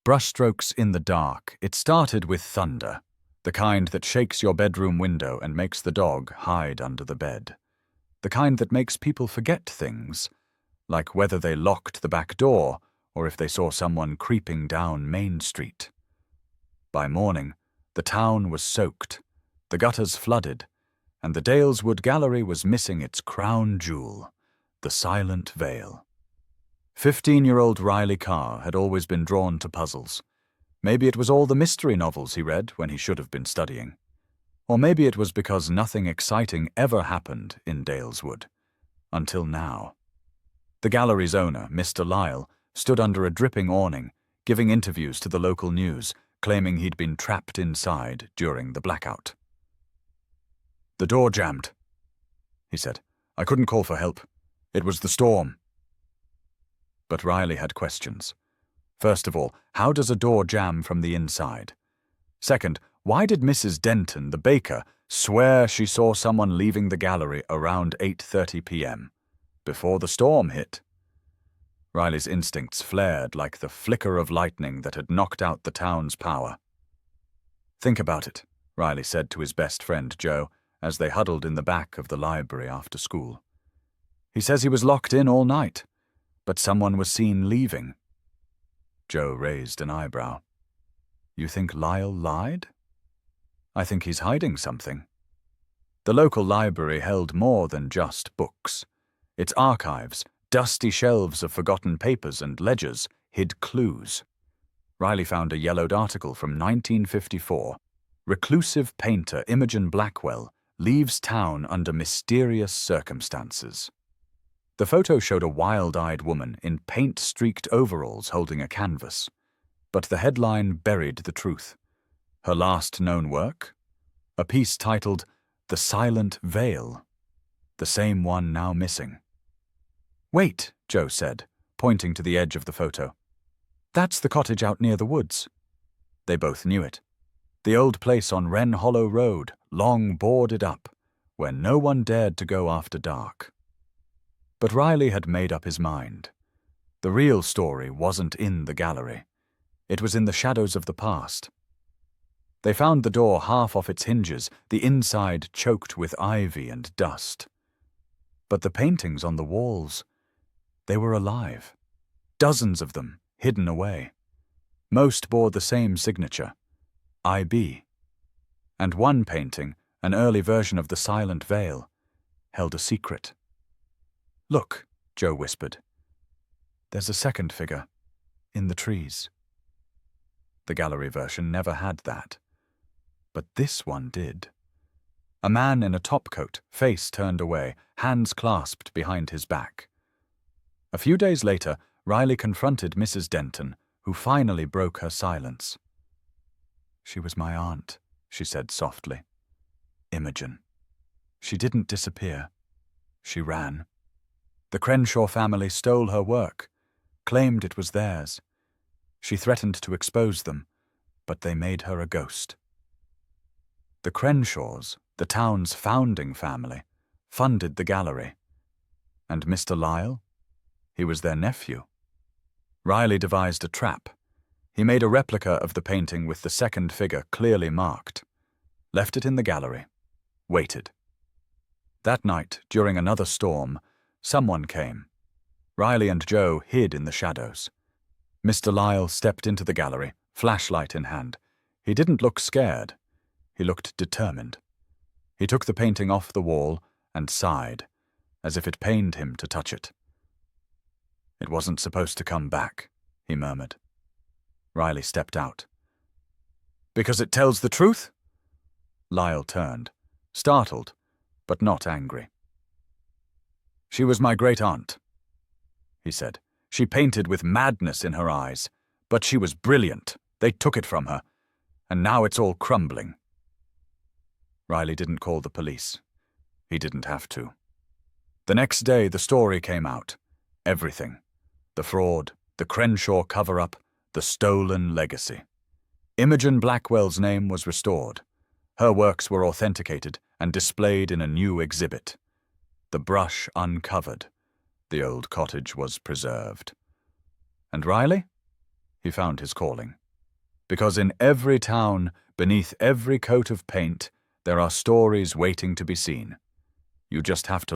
Brushstrokes in the dark. It started with thunder, the kind that shakes your bedroom window and makes the dog hide under the bed. The kind that makes people forget things, like whether they locked the back door or if they saw someone creeping down Main Street. By morning, the town was soaked, the gutters flooded, and the Daleswood gallery was missing its crown jewel, the Silent Vale. 15-year-old Riley Carr had always been drawn to puzzles. Maybe it was all the mystery novels he read when he should have been studying. Or maybe it was because nothing exciting ever happened in Daleswood. Until now. The gallery's owner, Mr. Lyle, stood under a dripping awning, giving interviews to the local news, claiming he'd been trapped inside during the blackout. "The door jammed," he said. "I couldn't call for help. It was the storm." But Riley had questions. First of all, how does a door jam from the inside? Second, why did Mrs. Denton, the baker, swear she saw someone leaving the gallery around 8:30 p.m., before the storm hit? Riley's instincts flared like the flicker of lightning that had knocked out the town's power. "Think about it," Riley said to his best friend Joe, as they huddled in the back of the library after school. "He says he was locked in all night, but someone was seen leaving." Joe raised an eyebrow. "You think Lyle lied?" "I think he's hiding something." The local library held more than just books. Its archives, dusty shelves of forgotten papers and ledgers, hid clues. Riley found a yellowed article from 1954. Reclusive painter Imogen Blackwell leaves town under mysterious circumstances. The photo showed a wild-eyed woman in paint-streaked overalls holding a canvas, but the headline buried the truth. Her last known work? A piece titled The Silent Vale, the same one now missing. "Wait," Joe said, pointing to the edge of the photo. "That's the cottage out near the woods." They both knew it. The old place on Wren Hollow Road, long boarded up, where no one dared to go after dark. But Riley had made up his mind. The real story wasn't in the gallery. It was in the shadows of the past. They found the door half off its hinges, the inside choked with ivy and dust. But the paintings on the walls, they were alive. Dozens of them, hidden away. Most bore the same signature, IB. And one painting, an early version of the Silent Vale, held a secret. "Look," Joe whispered. "There's a second figure, in the trees." The gallery version never had that. But this one did. A man in a topcoat, face turned away, hands clasped behind his back. A few days later, Riley confronted Mrs. Denton, who finally broke her silence. "She was my aunt," she said softly. "Imogen. She didn't disappear. She ran. The Crenshaw family stole her work, claimed it was theirs. She threatened to expose them, but they made her a ghost. The Crenshaws, the town's founding family, funded the gallery. And Mr. Lyle? He was their nephew. Riley devised a trap. He made a replica of the painting with the second figure clearly marked, left it in the gallery, waited. That night, during another storm, someone came. Riley and Joe hid in the shadows. Mr. Lyle stepped into the gallery, flashlight in hand. He didn't look scared. He looked determined. He took the painting off the wall and sighed, as if it pained him to touch it. "It wasn't supposed to come back," he murmured. Riley stepped out. "Because it tells the truth?" Lyle turned, startled, but not angry. "She was my great-aunt," he said. "She painted with madness in her eyes, but she was brilliant. They took it from her, and now it's all crumbling." Riley didn't call the police. He didn't have to. The next day, the story came out. Everything. The fraud, the Crenshaw cover-up, the stolen legacy. Imogen Blackwell's name was restored. Her works were authenticated and displayed in a new exhibit. The brush uncovered. The old cottage was preserved. And Riley? he found his calling. Because in every town, beneath every coat of paint, there are stories waiting to be seen. You just have to